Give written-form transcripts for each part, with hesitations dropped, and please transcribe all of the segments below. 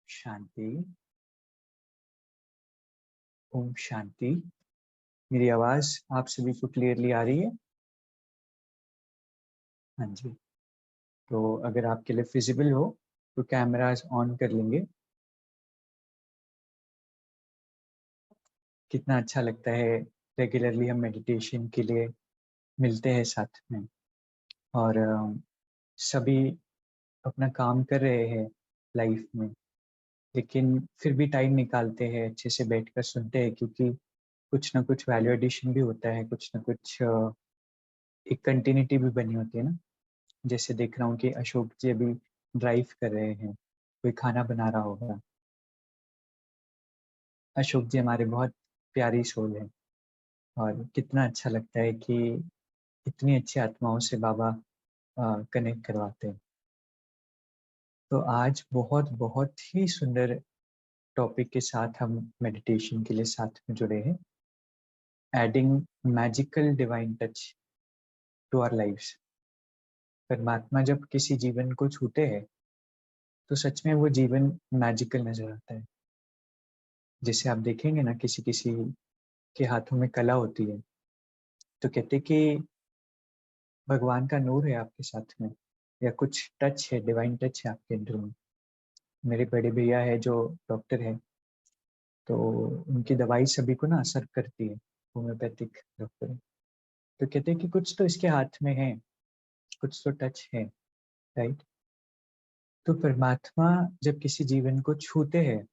शांति। ओम शांति। मेरी आवाज आप सभी को क्लियरली आ रही है? हाँ जी। तो अगर आपके लिए फिजिबल हो तो कैमरास ऑन कर लेंगे। कितना अच्छा लगता है, रेगुलरली हम मेडिटेशन के लिए मिलते हैं साथ में, और सभी अपना काम कर रहे हैं लाइफ में, लेकिन फिर भी टाइम निकालते हैं, अच्छे से बैठकर सुनते हैं, क्योंकि कुछ ना कुछ वैल्यू एडिशन भी होता है, कुछ ना कुछ एक कंटिन्यूटी भी बनी होती है ना। जैसे देख रहा हूँ कि अशोक जी अभी ड्राइव कर रहे हैं, कोई खाना बना रहा होगा। अशोक जी हमारे बहुत प्यारी सोल है, और कितना अच्छा लगता है कि इतनी अच्छी आत्माओं से बाबा कनेक्ट करवाते हैं। तो आज बहुत बहुत ही सुंदर टॉपिक के साथ हम मेडिटेशन के लिए साथ में जुड़े हैं। Adding magical divine touch to our lifes. परमात्मा जब किसी जीवन को छूते हैं तो सच में वो जीवन मैजिकल नजर आता है। जैसे आप देखेंगे ना, किसी किसी के हाथों में कला होती है, तो कहते कि भगवान का नूर है आपके साथ में, या कुछ टच है, डिवाइन टच है आपके अंदर में। मेरे बड़े भैया है जो डॉक्टर है, तो उनकी दवाई सभी को ना असर करती है, होम्योपैथिक डॉक्टर है। तो कहते हैं कि कुछ तो इसके हाथ में है, कुछ तो टच है, राइट। तो परमात्मा जब किसी जीवन को छूते हैं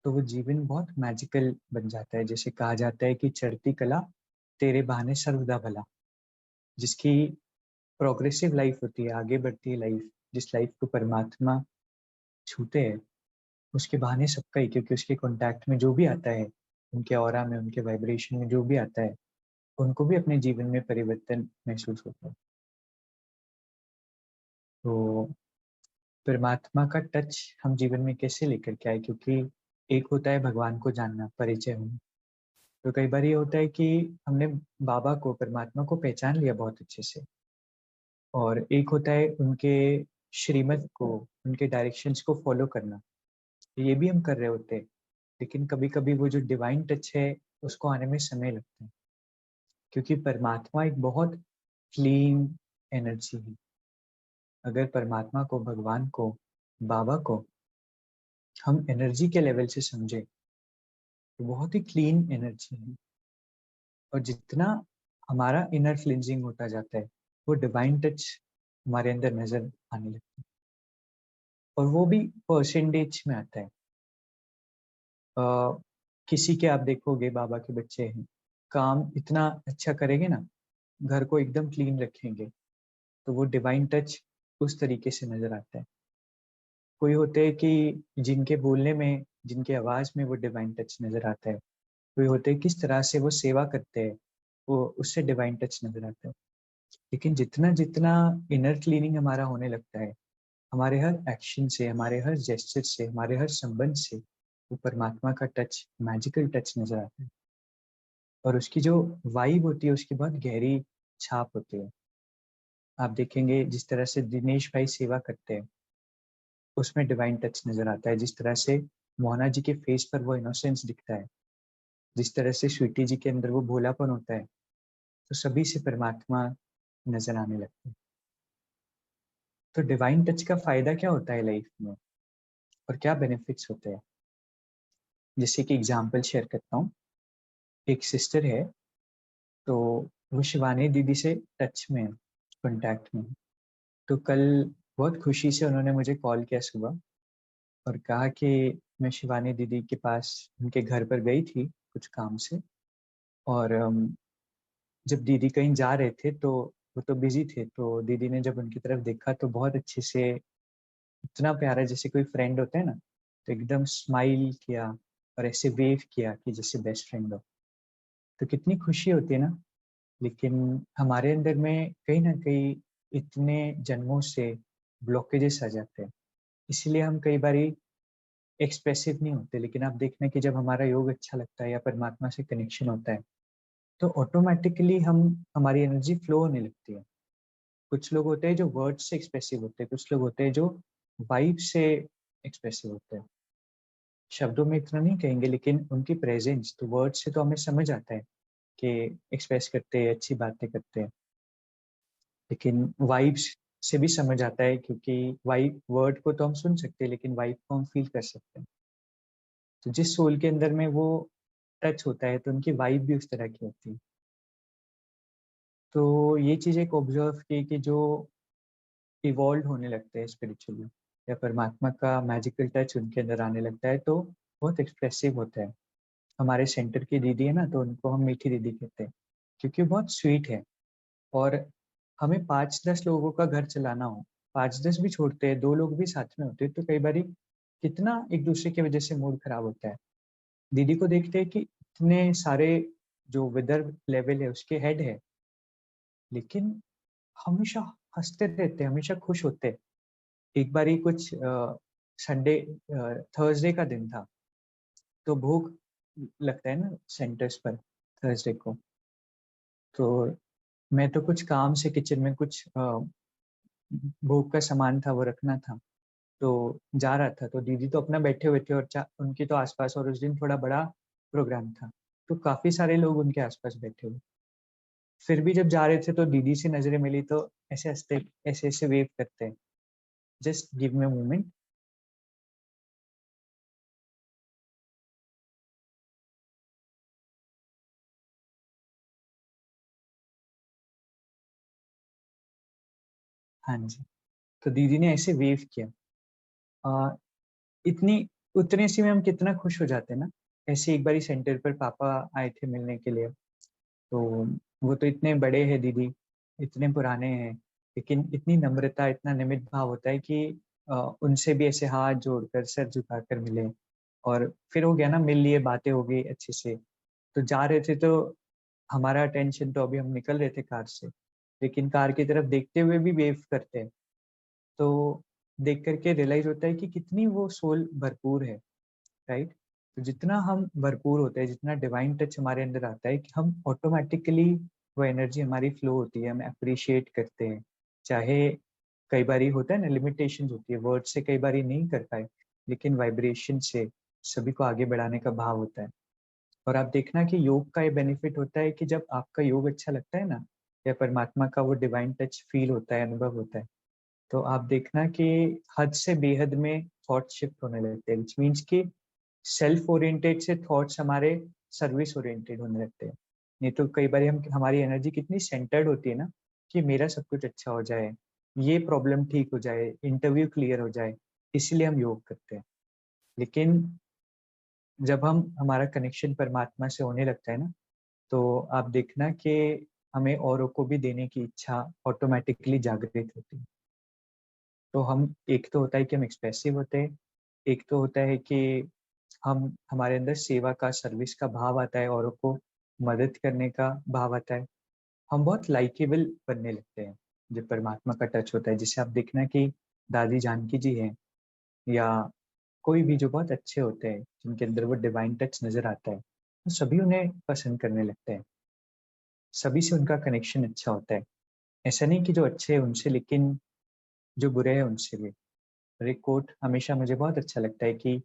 तो वो जीवन बहुत मैजिकल बन जाता है। जैसे कहा जाता है कि चढ़ती कला तेरे बहाने सर्वदा भला। जिसकी प्रोग्रेसिव लाइफ होती है, आगे बढ़ती है लाइफ, जिस लाइफ को परमात्मा छूते हैं, उसके बहाने सबका ही, क्योंकि उसके कांटेक्ट में जो भी आता है, उनके ऑरा में, उनके वाइब्रेशन में जो भी आता है, उनको भी अपने जीवन में परिवर्तन महसूस होता है। तो परमात्मा का टच हम जीवन में कैसे लेकर के आए, क्योंकि एक होता है भगवान को जानना, परिचय होना। तो कई बार ये होता है कि हमने बाबा को, परमात्मा को पहचान लिया बहुत अच्छे से, और एक होता है उनके श्रीमत को, उनके डायरेक्शंस को फॉलो करना। ये भी हम कर रहे होते हैं, लेकिन कभी कभी वो जो डिवाइन टच है उसको आने में समय लगता है, क्योंकि परमात्मा एक बहुत क्लीन एनर्जी है। अगर परमात्मा को, भगवान को, बाबा को हम एनर्जी के लेवल से समझे तो बहुत ही क्लीन एनर्जी है, और जितना हमारा इनर क्लिंजिंग होता जाता है, वो डिवाइन टच हमारे अंदर नजर आने लगता है, और वो भी परसेंटेज में आता है। किसी के आप देखोगे, बाबा के बच्चे हैं, काम इतना अच्छा करेंगे ना, घर को एकदम क्लीन रखेंगे, तो वो डिवाइन टच उस तरीके से नजर आता है। कोई होते हैं कि जिनके बोलने में, जिनके आवाज में वो डिवाइन टच नजर आता है। कोई होते हैं किस तरह से वो सेवा करते हैं, वो उससे डिवाइन टच नजर आता है। लेकिन जितना जितना इनर क्लीनिंग हमारा होने लगता है, हमारे हर एक्शन से, हमारे हर जेस्चर से, हमारे हर संबंध से वो परमात्मा का टच, मैजिकल टच नजर आता है। और उसकी जो वाइब होती है, उसकी बहुत गहरी छाप होती है। आप देखेंगे जिस तरह से दिनेश भाई सेवा करते हैं, उसमें डिवाइन टच नजर आता है। जिस तरह से मोहना जी के फेस पर वो इनोसेंस दिखता है, जिस तरह से स्वीटी जी के अंदर वो भोलापन होता है, तो सभी से परमात्मा नजर आने लगते हैं। तो डिवाइन टच का फायदा क्या होता है लाइफ में, और क्या बेनिफिट्स होते हैं? जैसे कि एग्जाम्पल शेयर करता हूँ। एक सिस्टर है, तो वो शिवानी दीदी से टच में, कांटेक्ट में। तो कल बहुत खुशी से उन्होंने मुझे कॉल किया सुबह, और कहा कि मैं शिवानी दीदी के पास, उनके घर पर गई थी कुछ काम से, और जब दीदी कहीं जा रहे थे तो वो तो बिजी थे, तो दीदी ने जब उनकी तरफ देखा तो बहुत अच्छे से, इतना प्यारा, जैसे कोई फ्रेंड होता है ना, तो एकदम स्माइल किया और ऐसे वेव किया कि जैसे बेस्ट फ्रेंड हो। तो कितनी खुशी होती है ना। लेकिन हमारे अंदर में कहीं ना कहीं इतने जन्मों से ब्लॉकेजेस आ जाते हैं, इसीलिए हम कई बार एक्सप्रेसिव नहीं होते। लेकिन आप देखना कि जब हमारा योग अच्छा लगता है या परमात्मा से कनेक्शन होता है, तो ऑटोमेटिकली हम, हमारी एनर्जी फ्लो होने लगती है। कुछ लोग होते हैं जो वर्ड से एक्सप्रेसिव होते हैं, कुछ लोग होते हैं जो वाइब से एक्सप्रेसिव होते हैं। शब्दों में इतना नहीं कहेंगे, लेकिन उनकी प्रेजेंस तो वर्ड से तो हमें समझ आता है कि एक्सप्रेस करते हैं, अच्छी बातें करते हैं। लेकिन वाइब्स से भी समझ आता है, क्योंकि वाइब वर्ड को तो हम सुन सकते हैं लेकिन वाइब को हम फील कर सकते हैं। तो जिस सोल के अंदर में वो टच होता है तो उनकी वाइब भी उस तरह की होती है। तो ये चीज़ एक ऑब्जर्व की कि जो इवॉल्व होने लगते हैं स्पिरिचुअली, या परमात्मा का मैजिकल टच उनके अंदर आने लगता है, तो बहुत एक्सप्रेसिव होता है। हमारे सेंटर की दीदी है ना, तो उनको हम मीठी दीदी कहते हैं, क्योंकि वो बहुत स्वीट है। और हमें 5-10 लोगों का घर चलाना हो, 5-10 भी छोड़ते हैं, 2 लोग भी साथ में होते हैं, तो कई बारी कितना एक दूसरे की वजह से मूड खराब होता है। दीदी को देखते हैं कि इतने सारे जो विदर्भ लेवल है उसके हेड है, लेकिन हमेशा हंसते रहते हैं, हमेशा खुश होते हैं। एक बारी कुछ संडे थर्सडे का दिन था, तो भोग लगता है ना सेंटर्स पर थर्सडे को। तो मैं तो कुछ काम से किचन में कुछ भोग का सामान था वो रखना था, तो जा रहा था, तो दीदी तो अपना बैठे हुए थे और उनके तो आसपास, और उस दिन थोड़ा बड़ा प्रोग्राम था, तो काफी सारे लोग उनके आसपास बैठे हुए। फिर भी जब जा रहे थे तो दीदी से नजरें मिली, तो ऐसे हंसते, ऐसे ऐसे वेव करते हैं, जस्ट गिव मी मोमेंट। हाँ जी। तो दीदी ने ऐसे वेव किया। आ, इतनी उतने सी में हम कितना खुश हो जाते हैं ना। ऐसे एक बारी सेंटर पर पापा आए थे मिलने के लिए, तो वो तो इतने बड़े हैं दीदी, इतने पुराने हैं, लेकिन इतनी नम्रता, इतना निमित भाव होता है कि उनसे भी ऐसे हाथ जोड़कर सर झुकाकर मिले। और फिर हो गया ना, मिल लिए, बातें हो गई अच्छे से। तो जा रहे थे तो हमारा अटेंशन, तो अभी हम निकल रहे थे कार से, लेकिन कार की तरफ देखते हुए भी वेव करते हैं। तो देख करके रियलाइज होता है कि कितनी वो सोल भरपूर है, राइट। तो जितना हम भरपूर होते हैं, जितना डिवाइन टच हमारे अंदर आता है, कि हम ऑटोमेटिकली वो एनर्जी हमारी फ्लो होती है, हम अप्रिशिएट करते हैं। चाहे कई बारी होता है ना, लिमिटेशन होती है, वर्ड से कई बारी नहीं कर पाए, लेकिन वाइब्रेशन से सभी को आगे बढ़ाने का भाव होता है। और आप देखना कि योग का ये बेनिफिट होता है कि जब आपका योग अच्छा लगता है ना, या परमात्मा का वो डिवाइन टच फील होता है, अनुभव होता है, तो आप देखना कि हद से बेहद में थॉट शिफ्ट होने लगते हैं, विच मीन्स कि सेल्फ ओरिएंटेड से थॉट्स हमारे सर्विस ओरिएंटेड होने लगते हैं। नहीं तो कई बार हम, हमारी एनर्जी कितनी सेंटर्ड होती है ना, कि मेरा सब कुछ अच्छा हो जाए, ये प्रॉब्लम ठीक हो जाए, इंटरव्यू क्लियर हो जाए, इसलिए हम योग करते हैं। लेकिन जब हम, हमारा कनेक्शन परमात्मा से होने लगता है ना, तो आप देखना कि हमें औरों को भी देने की इच्छा ऑटोमेटिकली जागृत होती है। तो हम, एक तो होता है कि हम एक्सप्रेसिव होते हैं, एक तो होता है कि हम, हमारे अंदर सेवा का, सर्विस का भाव आता है, औरों को मदद करने का भाव आता है। हम बहुत लाइकेबल बनने लगते हैं जब परमात्मा का टच होता है। जिसे आप देखना कि दादी जानकी जी हैं, या कोई भी जो बहुत अच्छे होते हैं, जिनके अंदर वो डिवाइन टच नजर आता है, तो सभी उन्हें पसंद करने लगते हैं, सभी से उनका कनेक्शन अच्छा होता है। ऐसा नहीं कि जो अच्छे हैं उनसे, लेकिन जो बुरे हैं उनसे भी। और एक कोट हमेशा मुझे बहुत अच्छा लगता है कि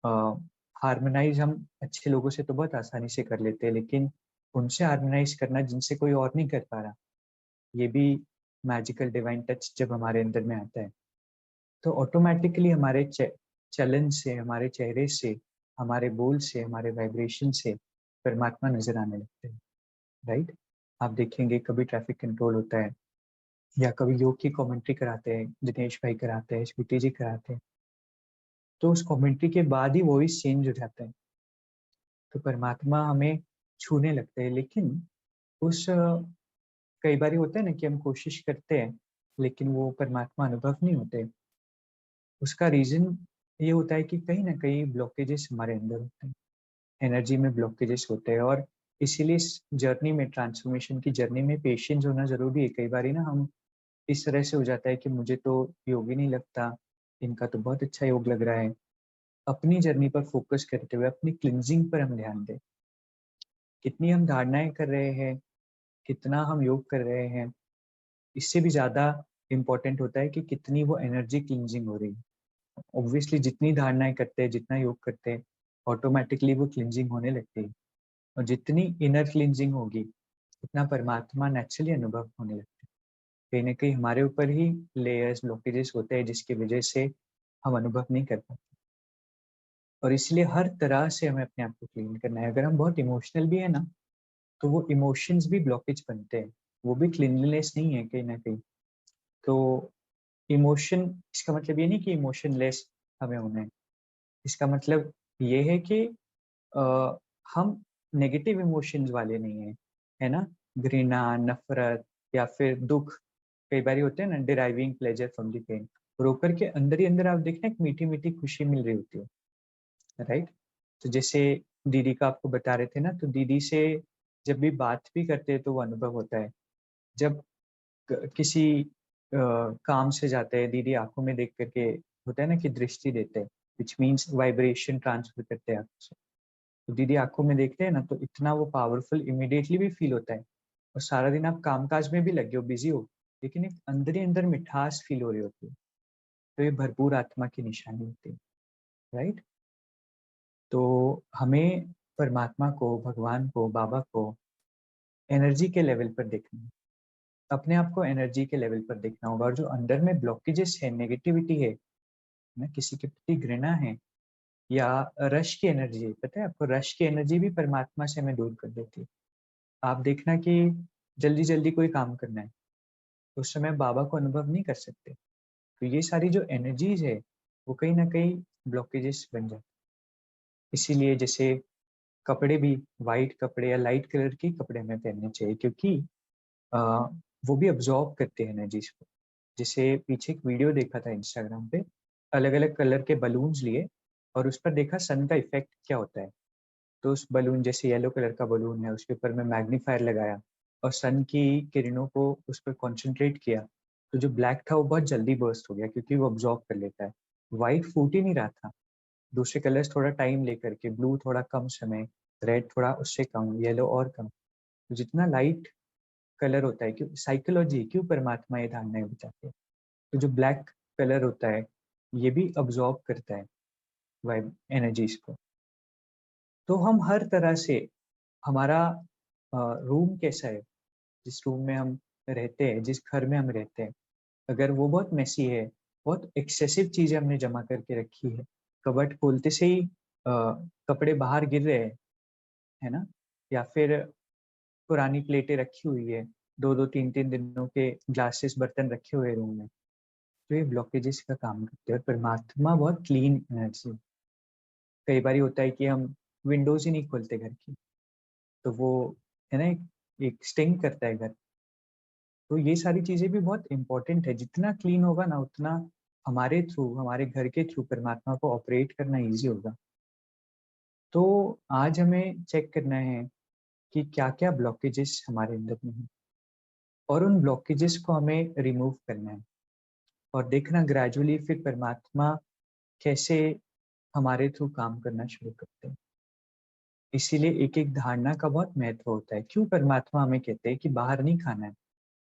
हार्मोनाइज हम अच्छे लोगों से तो बहुत आसानी से कर लेते हैं, लेकिन उनसे हार्मोनाइज करना जिनसे कोई और नहीं कर पा रहा, ये भी मैजिकल डिवाइन टच जब हमारे अंदर में आता है, तो ऑटोमेटिकली हमारे चलन से, हमारे चेहरे से, हमारे बोल से, हमारे वाइब्रेशन से परमात्मा नजर आने लगते हैं, राइट। आप देखेंगे कभी ट्रैफिक कंट्रोल होता है, या कभी योग की कमेंट्री कराते हैं, दिनेश भाई कराते हैं, स्वीटी जी कराते हैं, तो उस कमेंट्री के बाद ही वॉइस चेंज हो जाता है, तो परमात्मा हमें छूने लगते हैं। लेकिन उस कई बार होता है ना कि हम कोशिश करते हैं, लेकिन वो परमात्मा अनुभव नहीं होते। उसका रीजन ये होता है कि कहीं ना कहीं ब्लॉकेजेस हमारे अंदर होते हैं, एनर्जी में ब्लॉकेजेस होते हैं। और इसीलिए इस जर्नी में, ट्रांसफॉर्मेशन की जर्नी में पेशेंस होना जरूरी है। कई बार ना हम इस तरह से हो जाता है कि मुझे तो योग ही नहीं लगता, इनका तो बहुत अच्छा योग लग रहा है। अपनी जर्नी पर फोकस करते हुए अपनी क्लिनजिंग पर हम ध्यान दें। कितनी हम धारणाएं कर रहे हैं, कितना हम योग कर रहे हैं, इससे भी ज़्यादा इम्पोर्टेंट होता है कि कितनी वो एनर्जी क्लिनजिंग हो रही है। ऑब्वियसली जितनी धारणाएं करते हैं, जितना योग करते हैं, ऑटोमेटिकली वो क्लिनजिंग होने लगती है। और जितनी इनर क्लिनजिंग होगी, उतना परमात्मा नेचुरली अनुभव होने लगता है। कहीं ना कहीं हमारे ऊपर ही लेयर्स, ब्लॉकेजेस होते हैं जिसकी वजह से हम अनुभव नहीं कर पाते। और इसलिए हर तरह से हमें अपने आप को क्लीन करना है। अगर हम बहुत इमोशनल भी है ना, तो वो इमोशंस भी ब्लॉकेज बनते हैं, वो भी क्लीनलीनेस नहीं है कहीं ना कहीं। तो इमोशन, इसका मतलब ये नहीं कि इमोशनलेस हमें होना है। इसका मतलब ये है कि अ, हम नेगेटिव इमोशंस वाले नहीं हैं, है ना। घृणा, नफरत या फिर दुख, कई बार होते हैं ना, deriving pleasure from the pain, रोकर के अंदर ही अंदर आप देखना एक मीठी मीठी खुशी मिल रही होती है, राइट। तो जैसे दीदी का आपको बता रहे थे ना, तो दीदी से जब भी बात भी करते हैं तो वो अनुभव होता है। जब किसी काम से जाते हैं, दीदी आंखों में देख करके, होता है ना कि दृष्टि देते हैं, विच मीन्स वाइब्रेशन ट्रांसफर करते हैं आपसे। तो दीदी आंखों में देखते हैं ना, तो इतना वो पावरफुल इमिडिएटली भी फील होता है। और सारा दिन आप कामकाज में भी लगे हो, बिजी हो, लेकिन एक अंदर ही अंदर मिठास फील हो रही होती है। तो ये भरपूर आत्मा की निशानी होती है, राइट। तो हमें परमात्मा को, भगवान को, बाबा को एनर्जी के लेवल पर देखना है। अपने आप को एनर्जी के लेवल पर देखना होगा। और जो अंदर में ब्लॉकेजेस है, नेगेटिविटी है ना, किसी के प्रति घृणा है या रश की एनर्जी है, पता है आपको, रश की एनर्जी भी परमात्मा से हमें दूर कर देती है। आप देखना कि जल्दी जल्दी कोई काम करना है, तो उस समय बाबा को अनुभव नहीं कर सकते। तो ये सारी जो एनर्जीज है, वो कहीं ना कहीं ब्लॉकेजेस बन जाती है। इसीलिए जैसे कपड़े भी, वाइट कपड़े या लाइट कलर के कपड़े हमें पहनने चाहिए, क्योंकि अ, वो भी अब्जॉर्ब करते हैं एनर्जीज को। जैसे पीछे एक वीडियो देखा था इंस्टाग्राम पे, अलग अलग कलर के बलून्स लिए और उस पर देखा सन का इफेक्ट क्या होता है। तो उस बलून, जैसे येलो कलर का बलून है, उसके ऊपर मैं मैग्नीफायर लगाया और सन की किरणों को उस पर कॉन्सेंट्रेट किया, तो जो ब्लैक था वो बहुत जल्दी बर्स्ट हो गया, क्योंकि वो अब्जॉर्ब कर लेता है। व्हाइट फूट ही नहीं रहा था। दूसरे कलर्स थोड़ा टाइम लेकर के, ब्लू थोड़ा कम समय, रेड थोड़ा उससे कम, येलो और कम। तो जितना लाइट कलर होता है, क्यों साइकोलॉजी, क्यों परमात्मा ये धारणाएं बताते हैं। तो जो ब्लैक कलर होता है, ये भी अब्जॉर्ब करता है वाइब एनर्जीज को। तो हम हर तरह से, हमारा रूम कैसा है, जिस रूम में हम रहते हैं, जिस घर में हम रहते हैं, अगर वो बहुत मेसी है, बहुत एक्सेसिव चीजें हमने जमा करके रखी है, कबर्ड खोलते से ही कपड़े बाहर गिर रहे हैं, है ना, या फिर पुरानी प्लेटें रखी हुई है, दो दो तीन तीन दिनों के ग्लासेस, बर्तन रखे हुए रूम में, तो ये ब्लॉकेजेस का काम करते हैं। और परमात्मा बहुत क्लीन एनर्जी। कई बार होता है कि हम विंडोज ही नहीं खोलते घर की, तो वो, है ना, एक स्टिंग करता है घर। तो ये सारी चीजें भी बहुत इंपॉर्टेंट है। जितना क्लीन होगा ना, उतना हमारे थ्रू, हमारे घर के थ्रू परमात्मा को ऑपरेट करना इजी होगा। तो आज हमें चेक करना है कि क्या क्या ब्लॉकेजेस हमारे अंदर में है, और उन ब्लॉकेजेस को हमें रिमूव करना है। और देखना ग्रेजुअली फिर परमात्मा कैसे हमारे थ्रू काम करना शुरू करते हैं। इसीलिए एक एक धारणा का बहुत महत्व होता है। क्यों परमात्मा हमें कहते हैं कि बाहर नहीं खाना है।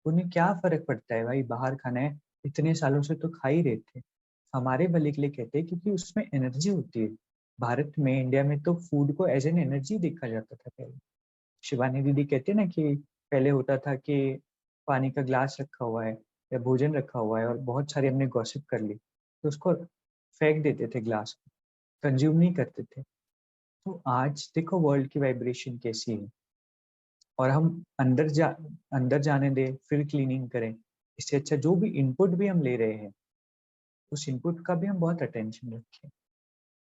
उन्हें क्या फर्क पड़ता है भाई, बाहर खाना है, इतने सालों से तो खा ही रहे थे। हमारे भले के लिए कहते हैं, क्योंकि उसमें एनर्जी होती है। भारत में, इंडिया में तो फूड को एज एन एनर्जी देखा जाता था पहले। शिवानी दीदी कहते हैं ना कि पहले होता था कि पानी का ग्लास रखा हुआ है या भोजन रखा हुआ है और बहुत सारी हमने गॉसिप कर ली, तो उसको फेंक देते थे, ग्लास को कंज्यूम नहीं करते थे। तो आज देखो वर्ल्ड की वाइब्रेशन कैसी है। और हम अंदर जाने दें, फिर क्लीनिंग करें। इससे अच्छा जो भी इनपुट भी हम ले रहे हैं, उस इनपुट का भी हम बहुत अटेंशन रखें।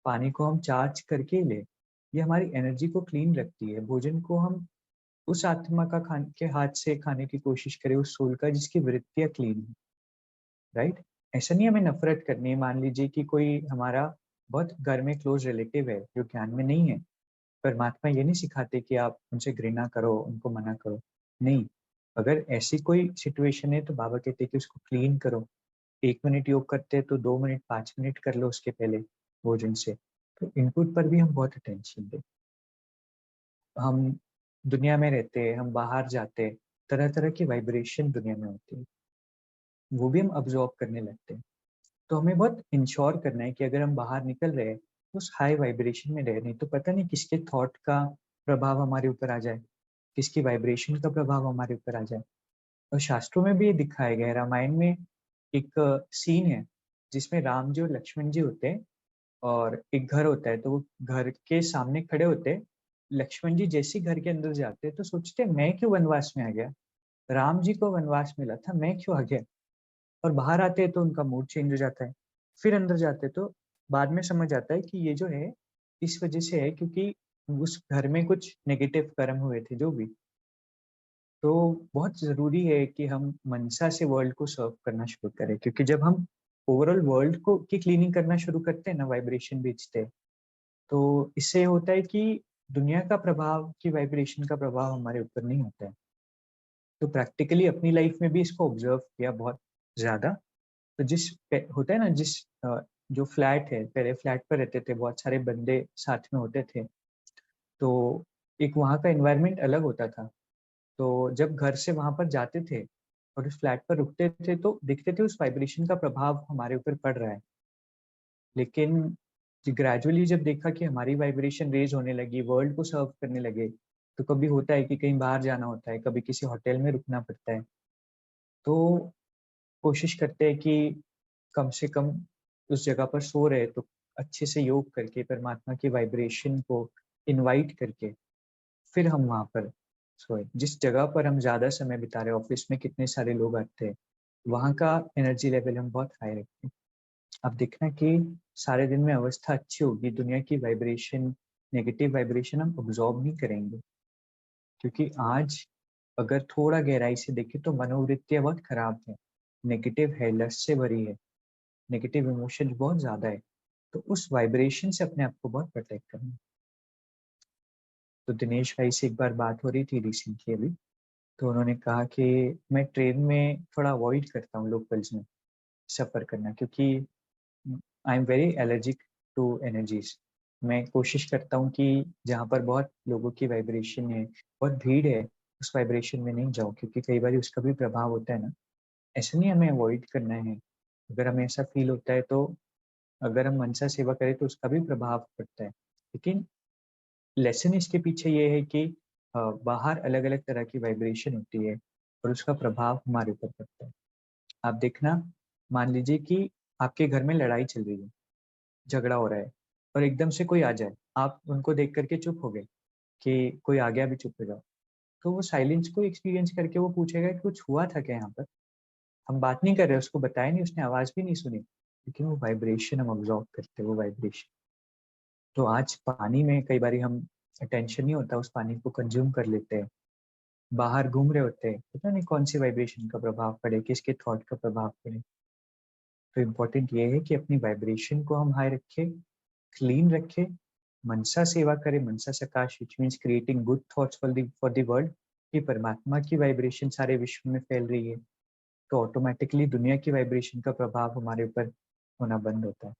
पानी को हम चार्ज करके ही ले, ये हमारी एनर्जी को क्लीन रखती है। भोजन को हम उस आत्मा का खाने के हाथ से खाने की कोशिश करें, उस सोल का जिसकी वृत्तियां क्लीन है, राइट। ऐसा नहीं हमें नफरत करनी है। मान लीजिए कि कोई हमारा बहुत घर में क्लोज रिलेटिव है जो ज्ञान में नहीं है, परमात्मा ये नहीं सिखाते कि आप उनसे घृणा करो, उनको मना करो, नहीं। अगर ऐसी कोई सिचुएशन है तो बाबा कहते हैं कि उसको क्लीन करो। 1 मिनट योग करते हैं तो 2 मिनट, 5 मिनट कर लो उसके पहले भोजन से। तो इनपुट पर भी हम बहुत अटेंशन दें। हम दुनिया में रहते हैं, हम बाहर जाते हैं, तरह तरह की वाइब्रेशन दुनिया में होती है, वो भी हम अब्जॉर्ब करने लगते हैं। तो हमें बहुत इंश्योर करना है कि अगर हम बाहर निकल रहे हैं तो उस हाई वाइब्रेशन में रह, नहीं तो पता नहीं किसके थॉट का प्रभाव हमारे ऊपर आ जाए, किसकी वाइब्रेशन का प्रभाव हमारे ऊपर आ जाए। और शास्त्रों में भी ये दिखाया गया है। रामायण में एक सीन है जिसमें राम जी और लक्ष्मण जी होते हैं और एक घर होता है, तो वो घर के सामने खड़े होते हैं। लक्ष्मण जी जैसे ही घर के अंदर जाते हैं तो सोचते हैं मैं क्यों वनवास में आ गया, राम जी को वनवास मिला था, मैं क्यों आ गया। और बाहर आते हैं तो उनका मूड चेंज हो जाता है। फिर अंदर जाते हैं तो बाद में समझ आता है कि ये जो है इस वजह से है क्योंकि उस घर में कुछ नेगेटिव कर्म हुए थे जो भी। तो बहुत ज़रूरी है कि हम मनसा से वर्ल्ड को सर्व करना शुरू करें, क्योंकि जब हम ओवरऑल वर्ल्ड को की क्लीनिंग करना शुरू करते हैं ना, वाइब्रेशन बेचते हैं, तो इससे होता है कि दुनिया का प्रभाव की वाइब्रेशन का प्रभाव हमारे ऊपर नहीं होता है। तो प्रैक्टिकली अपनी लाइफ में भी इसको ऑब्जर्व किया बहुत ज़्यादा। तो होता है ना, जो फ्लैट है, पहले फ्लैट पर रहते थे बहुत सारे बंदे साथ में होते थे, तो एक वहाँ का एनवायरनमेंट अलग होता था। तो जब घर से वहां पर जाते थे और उस फ्लैट पर रुकते थे तो देखते थे उस वाइब्रेशन का प्रभाव हमारे ऊपर पड़ रहा है। लेकिन ग्रेजुअली जब देखा कि हमारी वाइब्रेशन रेज होने लगी, वर्ल्ड को सर्व करने लगे, तो कभी होता है कि कहीं बाहर जाना होता है, कभी किसी होटल में रुकना पड़ता है, तो कोशिश करते हैं कि कम से कम उस जगह पर सो रहे तो अच्छे से योग करके परमात्मा की वाइब्रेशन को इनवाइट करके फिर हम वहाँ पर सोए। जिस जगह पर हम ज़्यादा समय बिता रहे, ऑफिस में कितने सारे लोग आते हैं, वहाँ का एनर्जी लेवल हम बहुत हाई रखते हैं। अब देखना कि सारे दिन में अवस्था अच्छी होगी, दुनिया की वाइब्रेशन, नेगेटिव वाइब्रेशन हम ऑब्जॉर्ब नहीं करेंगे। क्योंकि आज अगर थोड़ा गहराई से देखें तो मनोवृत्तियाँ बहुत खराब है, नेगेटिव है, लस्ट से भरी है, नेगेटिव इमोशन बहुत ज़्यादा है। तो उस वाइब्रेशन से अपने आप को बहुत प्रोटेक्ट करना। तो दिनेश भाई से एक बार बात हो रही थी रिसेंटली अभी, तो उन्होंने कहा कि मैं ट्रेन में थोड़ा अवॉइड करता हूँ लोकल्स में सफ़र करना, क्योंकि I am very allergic to energies. मैं कोशिश करता हूँ कि जहाँ पर बहुत लोगों की वाइब्रेशन है, बहुत भीड़ है, उस वाइब्रेशन में नहीं जाऊँ, क्योंकि कई बार उसका भी प्रभाव होता है ना। ऐसा नहीं हमें अवॉइड करना है, अगर हमें ऐसा फील होता है तो अगर हम मनसा सेवा करें तो उसका भी प्रभाव पड़ता है। लेकिन लेसन इसके पीछे ये है कि बाहर अलग अलग तरह की वाइब्रेशन होती है और उसका प्रभाव हमारे ऊपर पड़ता है। आप देखना, मान लीजिए कि आपके घर में लड़ाई चल रही है, झगड़ा हो रहा है, और एकदम से कोई आ जाए, आप उनको देख करके चुप हो गए कि कोई आ गया भी चुप हो जाओ, तो वो साइलेंस को एक्सपीरियंस करके वो पूछेगा कि कुछ हुआ था क्या यहाँ पर। हम बात नहीं कर रहे, उसको बताया नहीं, उसने आवाज भी नहीं सुनी, लेकिन वो वाइब्रेशन हम ऑब्जॉर्व करते हैं, वो वाइब्रेशन। तो आज पानी में कई बार हम टेंशन नहीं होता, उस पानी को कंज्यूम कर लेते हैं, बाहर घूम रहे होते हैं, पता नहीं कौन सी वाइब्रेशन का प्रभाव पड़े, किसके थॉट का प्रभाव पड़े। तो इम्पोर्टेंट ये है कि अपनी वाइब्रेशन को हम हाई रखें, क्लीन रखें, मनसा सेवा करें, मनसा सकाश, which means creating good thoughts for the world. कि परमात्मा की वाइब्रेशन सारे विश्व में फैल रही है, तो ऑटोमेटिकली दुनिया की वाइब्रेशन का प्रभाव हमारे ऊपर होना बंद होता है।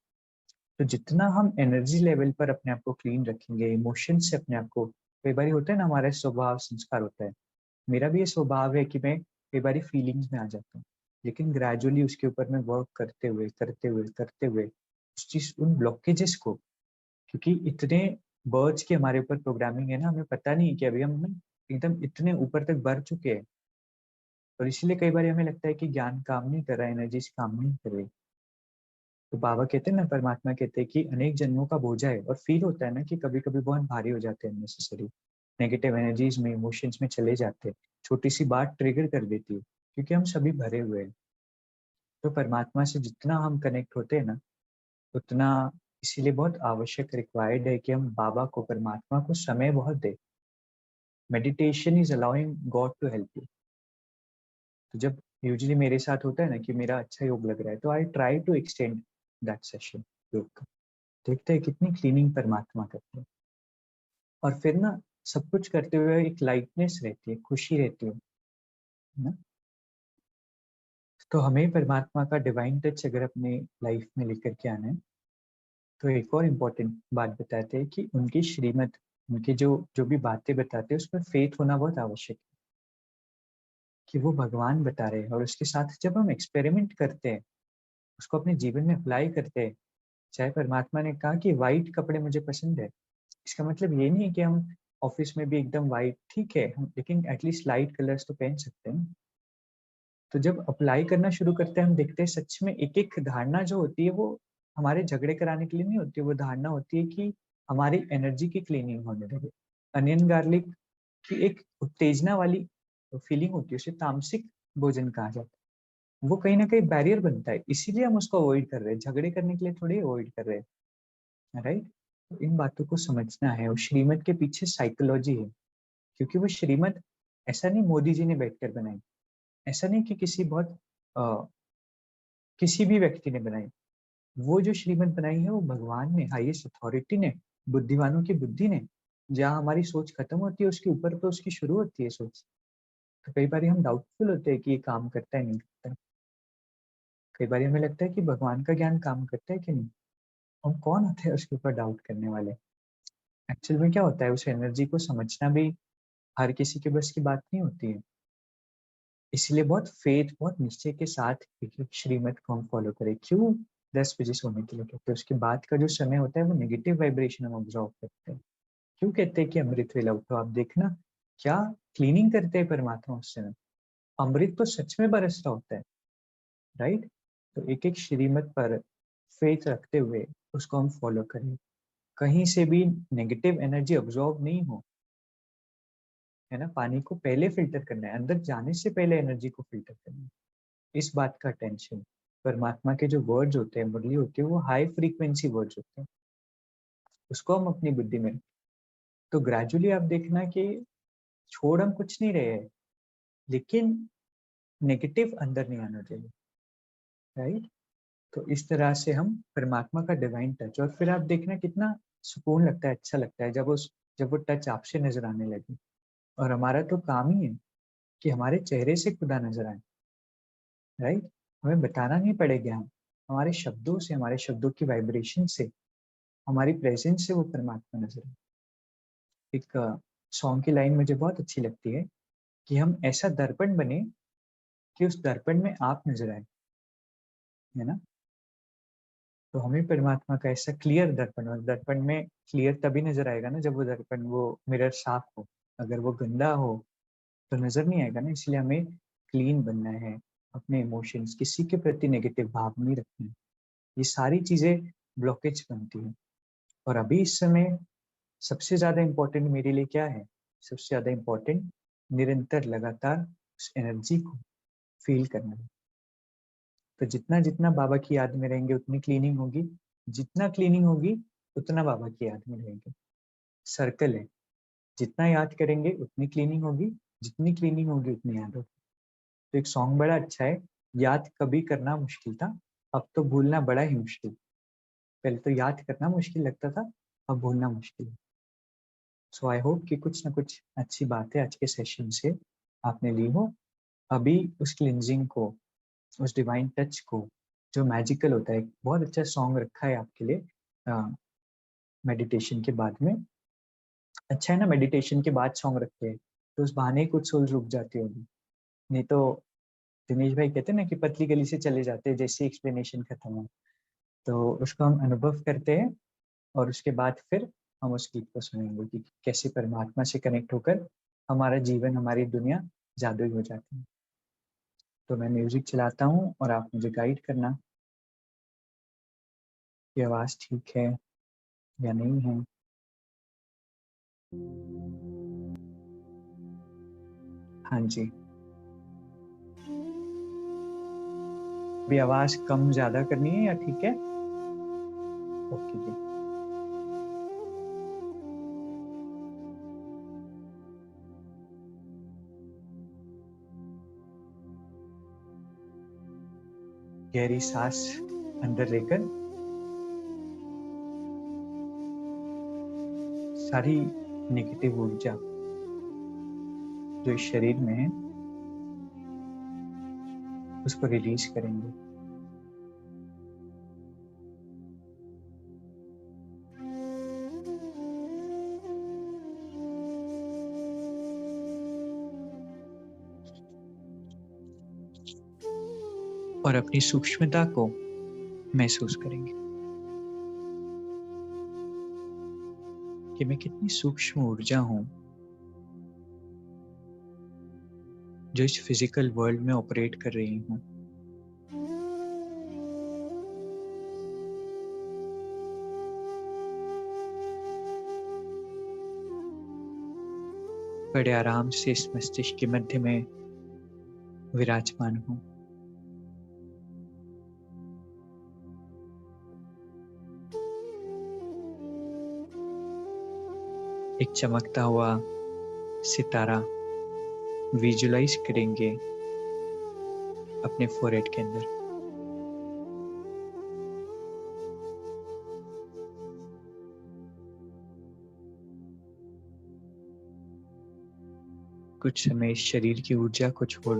तो जितना हम एनर्जी लेवल पर अपने आप को क्लीन रखेंगे, इमोशन से अपने आप को, कई बार होता है ना, हमारा स्वभाव संस्कार होता है, मेरा भी ये स्वभाव है कि मैं कई बार फीलिंग्स में आ जाता हूँ, लेकिन ग्रेजुअली उसके ऊपर मैं वर्क करते हुए उस चीज, उन ब्लॉकेजेस को, क्योंकि इतने बर्ड्स की हमारे ऊपर प्रोग्रामिंग है ना, हमें पता नहीं कि अभी हम ना एकदम इतने ऊपर तक बढ़ चुके हैं। और इसीलिए कई बार हमें लगता है कि ज्ञान काम नहीं कर रहा है, एनर्जीज काम नहीं कर रही। तो बाबा कहते हैं ना, परमात्मा कहते हैं कि अनेक जन्मों का बोझा है, और फील होता है ना कि कभी कभी बहुत भारी हो जाते हैं, नेसेसरी नेगेटिव एनर्जीज में, इमोशंस में चले जाते हैं, छोटी सी बात ट्रिगर कर देती है, क्योंकि हम सभी भरे हुए हैं। तो परमात्मा से जितना हम कनेक्ट होते हैं ना, उतना, इसीलिए बहुत आवश्यक रिक्वायर्ड है कि हम बाबा को, परमात्मा को समय बहुत दें। Meditation is allowing God to help you. तो जब यूजुअली मेरे साथ होता है ना कि मेरा अच्छा योग लग रहा है, तो I try to extend that session योग का। देखते हैं कितनी क्लीनिंग परमात्मा करते हैं। और फिर ना, सब कुछ करते हुए एक लाइटनेस रहती है, खुशी रहती है ना। तो हमें परमात्मा का डिवाइन टच अगर अपने लाइफ में लेकर के आना है, तो एक और इम्पोर्टेंट बात बताते हैं कि उनकी श्रीमत, उनके जो जो भी बातें बताते हैं उसमें फेथ होना बहुत आवश्यक है, कि वो भगवान बता रहे हैं। और उसके साथ जब हम एक्सपेरिमेंट करते हैं उसको अपने जीवन में अप्लाई करते हैं। चाहे परमात्मा ने कहा कि व्हाइट कपड़े मुझे पसंद है, इसका मतलब ये नहीं है कि हम ऑफिस में भी एकदम व्हाइट, ठीक है हम, लेकिन एटलीस्ट लाइट कलर्स तो पहन सकते हैं। तो जब अप्लाई करना शुरू करते हैं, हम देखते हैं सच में एक एक धारणा जो होती है वो हमारे झगड़े कराने के लिए नहीं होती है। वो धारणा होती है कि हमारी एनर्जी की क्लीनिंग होने लगे। अनियन गार्लिक की एक उत्तेजना वाली फीलिंग होती है, उसे तामसिक भोजन कहा जाता है। वो कहीं ना कहीं बैरियर बनता है, इसीलिए हम उसको अवॉइड कर रहे हैं, झगड़े करने के लिए थोड़ी अवॉइड कर रहे हैं, राइट। तो इन बातों को समझना है। और श्रीमत के पीछे साइकोलॉजी है, क्योंकि वो श्रीमत ऐसा नहीं मोदी जी ने बैठकर बनाई, ऐसा नहीं कि किसी भी व्यक्ति ने बनाई। वो जो श्रीमत बनाई है वो भगवान ने, हाईएस्ट अथॉरिटी ने, बुद्धिमानों की बुद्धि ने। जहाँ हमारी सोच खत्म होती है उसके ऊपर तो उसकी शुरू होती है सोच। तो कई बार हम डाउटफुल होते हैं कि ये काम करता है नहीं करता है। कई बार हमें लगता है कि भगवान का ज्ञान काम करता है कि नहीं। हम कौन होते हैं उसके ऊपर डाउट करने वाले। एक्चुअल में क्या होता है, उस एनर्जी को समझना भी हर किसी के बस की बात नहीं होती है। इसलिए बहुत फेथ, बहुत निश्चय के साथ एक एक श्रीमत को हम फॉलो करें। क्यों 10 बजे सोने के लिए कहते हैं? उसके बाद का जो समय होता है वो नेगेटिव वाइब्रेशन हम ऑब्जॉर्व करते हैं। क्यों कहते हैं कि अमृत वेला उठो? आप देखना क्या क्लीनिंग करते हैं परमात्मा उस समय। अमृत तो सच में बरस रहा होता है, राइट। तो एक एक श्रीमत पर फेथ रखते हुए उसको हम फॉलो करें। कहीं से भी नेगेटिव एनर्जी ऑब्जॉर्व नहीं हो, है ना। पानी को पहले फिल्टर करना है, अंदर जाने से पहले एनर्जी को फिल्टर करना है। इस बात का टेंशन। परमात्मा के जो वर्ड्स होते हैं, मुरली होती है, वो हाई फ्रीक्वेंसी वर्ड्स होते हैं, उसको हम अपनी बुद्धि में। तो ग्रेजुअली आप देखना कि छोड़ हम कुछ नहीं रहे हैं, लेकिन नेगेटिव अंदर नहीं आना चाहिए, राइट। तो इस तरह से हम परमात्मा का डिवाइन टच, और फिर आप देखना कितना सुकून लगता है, अच्छा लगता है जब वो टच आपसे नजर आने लगे। और हमारा तो काम ही है कि हमारे चेहरे से खुदा नजर आए, राइट। हमें बताना नहीं पड़ेगा, हम हमारे शब्दों से, हमारे शब्दों की वाइब्रेशन से, हमारी प्रेजेंस से वो परमात्मा नजर आए। एक सॉन्ग की लाइन मुझे बहुत अच्छी लगती है कि हम ऐसा दर्पण बने कि उस दर्पण में आप नजर आए, है ना। तो हमें परमात्मा का ऐसा क्लियर दर्पण, और दर्पण में क्लियर तभी नजर आएगा ना जब वो दर्पण, वो मिरर साफ हो। अगर वो गंदा हो तो नजर नहीं आएगा ना। इसलिए हमें क्लीन बनना है, अपने इमोशंस, किसी के प्रति नेगेटिव भाव नहीं रखना है। ये सारी चीजें ब्लॉकेज बनती है। और अभी इस समय सबसे ज्यादा इम्पोर्टेंट मेरे लिए क्या है? सबसे ज्यादा इम्पोर्टेंट निरंतर लगातार उस एनर्जी को फील करना है। तो जितना जितना बाबा की याद में रहेंगे उतनी क्लीनिंग होगी, जितना क्लीनिंग होगी उतना बाबा की याद में रहेंगे। सर्कल है, जितना याद करेंगे उतनी क्लीनिंग होगी, जितनी क्लीनिंग होगी उतनी याद होगी। तो एक सॉन्ग बड़ा अच्छा है, याद कभी करना मुश्किल था, अब तो भूलना बड़ा ही मुश्किल। पहले तो याद करना मुश्किल लगता था, अब भूलना मुश्किल है। सो आई होप कि कुछ ना कुछ अच्छी बातें आज के सेशन से आपने ली हो। अभी उस क्लिनजिंग को, उस डिवाइन टच को, जो मैजिकल होता है, एक बहुत अच्छा सॉन्ग रखा है आपके लिए मेडिटेशन के बाद में। अच्छा है ना, मेडिटेशन के बाद सॉन्ग रखते हैं तो उस बहाने ही कुछ सोच रुक जाती होगी। नहीं तो दिनेश भाई कहते हैं ना कि पतली गली से चले जाते हैं जैसे एक्सप्लेनेशन खत्म हो। तो उसको हम अनुभव करते हैं, और उसके बाद फिर हम उस गीत को सुनेंगे कि कैसे परमात्मा से कनेक्ट होकर हमारा जीवन, हमारी दुनिया जादुई हो जाती है। तो मैं म्यूजिक चलाता हूँ और आप मुझे गाइड करना कि आवाज़ ठीक है या नहीं है। हाँ जी, भी आवाज़ कम ज़्यादा करनी है या ठीक है? ओके जी। गहरी सांस अंदर लेकर सारी नेगेटिव ऊर्जा जो इस शरीर में है उसको रिलीज करेंगे। और अपनी सूक्ष्मता को महसूस करेंगे कि मैं कितनी सूक्ष्म ऊर्जा हूं जो इस फिजिकल वर्ल्ड में ऑपरेट कर रही हूं। बड़े आराम से इस मस्तिष्क के मध्य में विराजमान हूं। एक चमकता हुआ सितारा विजुलाइज करेंगे अपने फोरहेड के अंदर। कुछ समय इस शरीर की ऊर्जा को छोड़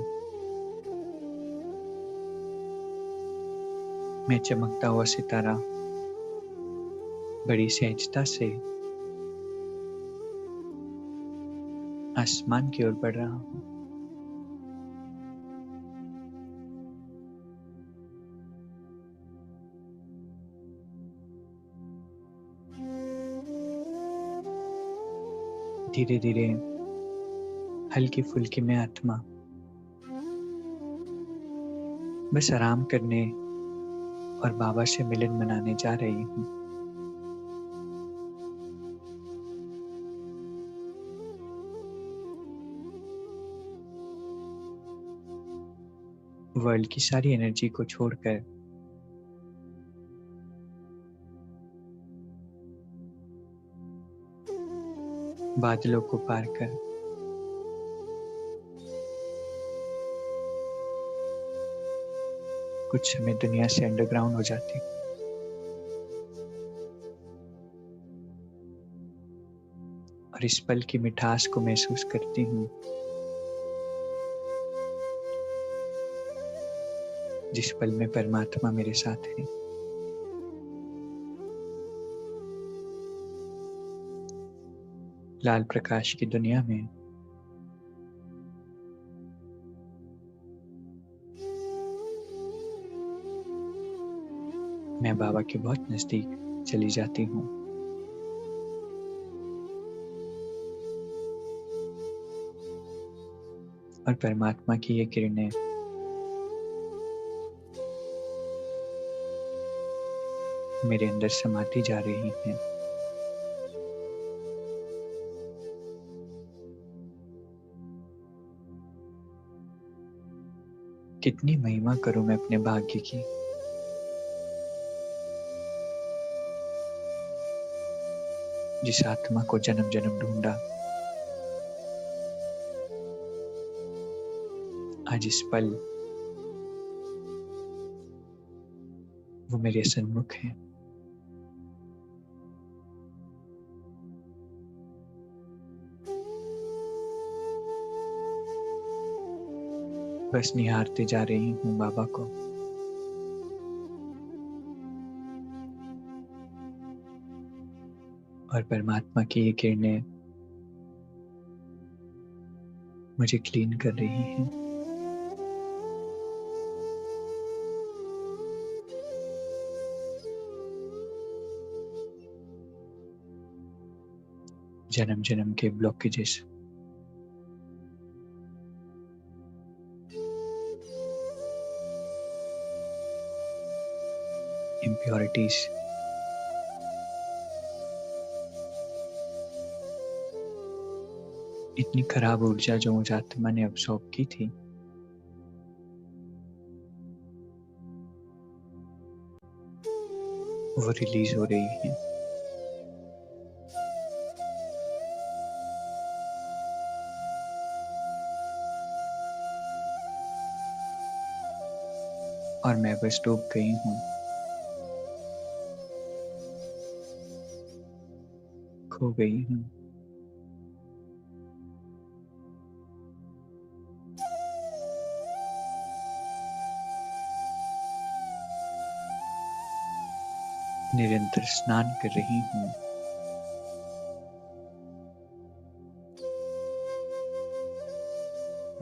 मैं चमकता हुआ सितारा बड़ी सहजता से आसमान की ओर बढ़ रहा हूं। धीरे धीरे हल्की फुल्की में आत्मा बस आराम करने और बाबा से मिलन मनाने जा रही हूं। वर्ल्ड की सारी एनर्जी को छोड़कर बादलों को पार कर कुछ समय दुनिया से अंडरग्राउंड हो जाती हूं। और इस पल की मिठास को महसूस करती हूँ जिस पल में परमात्मा मेरे साथ है। लाल प्रकाश की दुनिया में मैं बाबा के बहुत नजदीक चली जाती हूँ। और परमात्मा की ये किरणें मेरे अंदर समाती जा रही हैं। कितनी महिमा करूं मैं अपने भाग्य की। जिस आत्मा को जन्म जन्म ढूंढा आज इस पल वो मेरे सन्मुख है। बस निहारते जा रही हूँ बाबा को। और परमात्मा की ये किरणें मुझे क्लीन कर रही हैं। जन्म जन्म के ब्लॉकेजेस इम्प्योरिटीज इतनी खराब ऊर्जा जो मुझ आत्मा ने अब्सॉर्ब की थी वो रिलीज हो रही है। और मैं बस डूब गई हूँ, खो गई हूँ। निरंतर स्नान कर रही हूँ।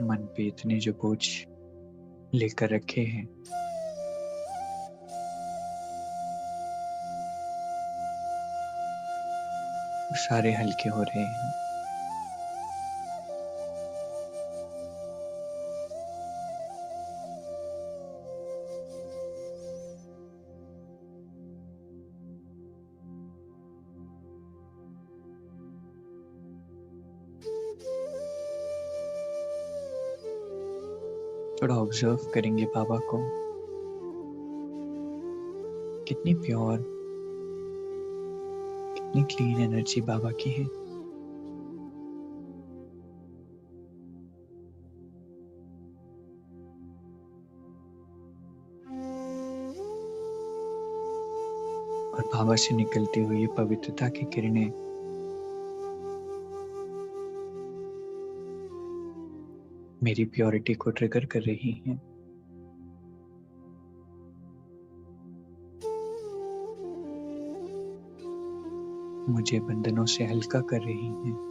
मन पे इतने जो बोझ लेकर रखे हैं वो सारे हल्के हो रहे हैं। थोड़ा ऑब्जर्व करेंगे बाबा को, कितनी प्योर, कितनी क्लीन एनर्जी बाबा की है। और बाबा से निकलती हुई ये पवित्रता की किरणें मेरी प्योरिटी को ट्रिगर कर रही हैं। मुझे बंधनों से हल्का कर रही हैं।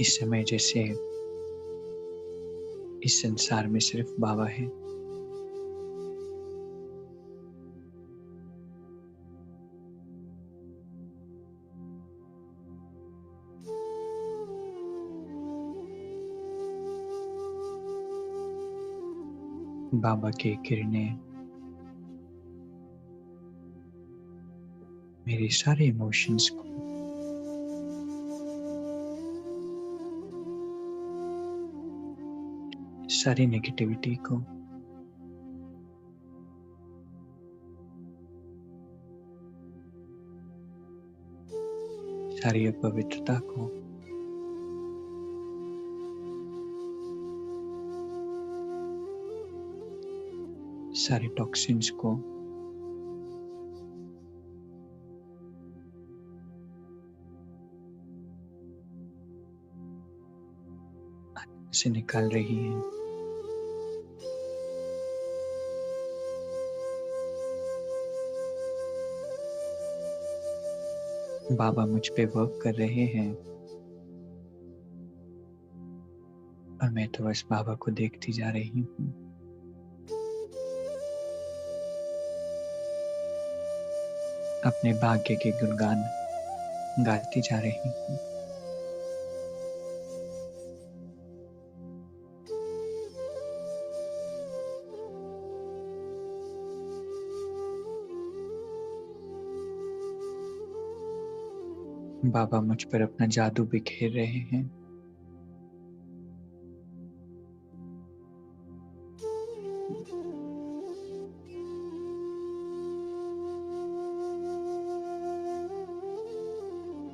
इस समय जैसे इस संसार में सिर्फ बाबा है। बाबा की किरणें मेरे सारे इमोशंस को, सारी नेगेटिविटी को, सारी अपवित्रता को सारे टॉक्सिन्स को से निकाल रही है। बाबा मुझ पे वर्क कर रहे हैं और मैं तो बस बाबा को देखती जा रही हूँ। अपने भाग्य के गुणगान गाती जा रही हूँ। बाबा मुझ पर अपना जादू बिखेर रहे हैं।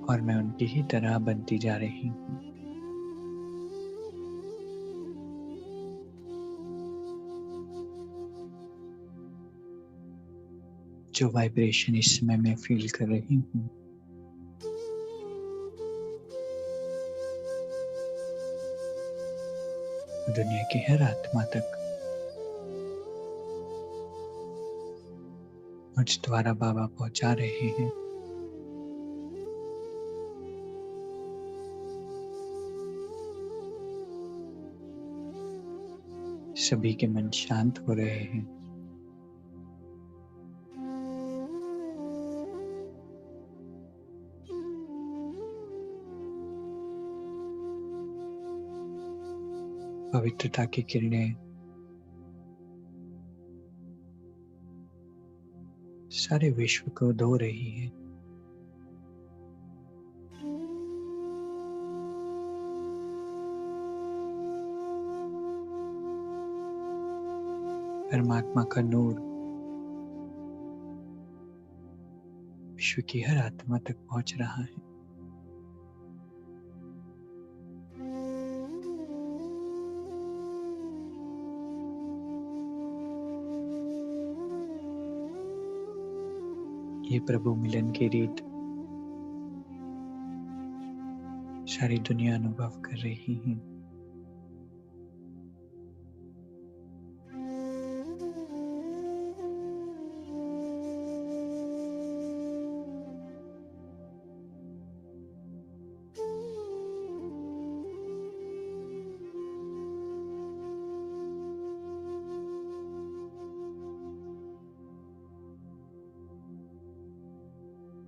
और मैं उनकी ही तरह बनती जा रही हूँ। जो वाइब्रेशन इस समय मैं फील कर रही हूँ, दुनिया की हर आत्मा तक मुझ द्वारा बाबा पहुंचा रहे हैं। सभी के मन शांत हो रहे हैं। पवित्रता की किरणें सारे विश्व को धो रही है। परमात्मा का नूर विश्व की हर आत्मा तक पहुंच रहा है। ये प्रभु मिलन की रीत सारी दुनिया अनुभव कर रही है।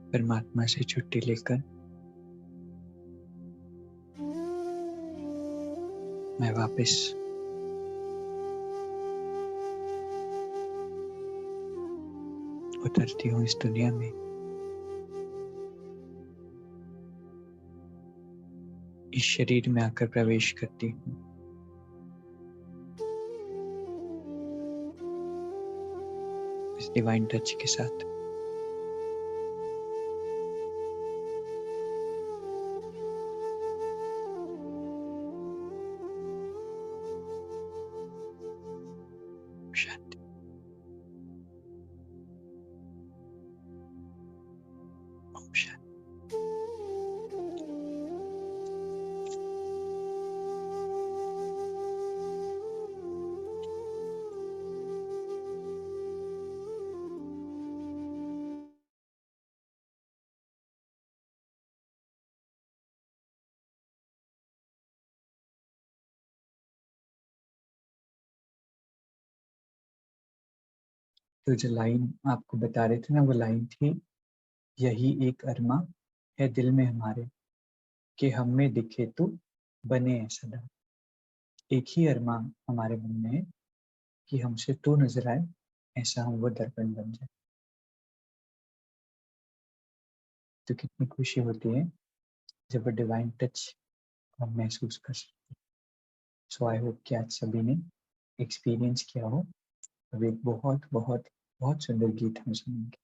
परमात्मा से छुट्टी लेकर मैं वापस उतरती हूँ इस दुनिया में। इस शरीर में आकर प्रवेश करती हूँ। इस डिवाइन टच के साथ। शांति। ओम शांति। तो जो लाइन आपको बता रहे थे ना, वो लाइन थी, यही एक अरमा है दिल में हमारे, कि हम में दिखे तू बने सदा। एक ही अरमा हमारे मन में है कि हमसे तू नजर आए, ऐसा हम वो दर्पण बन जाए। तो कितनी खुशी होती है जब वो डिवाइन टच हम महसूस कर सकते हैं। सो आई होप कि आज सभी ने एक्सपीरियंस किया हो। अब एक बहुत बहुत बहुत सुंदर गीत हम सुनेंगे।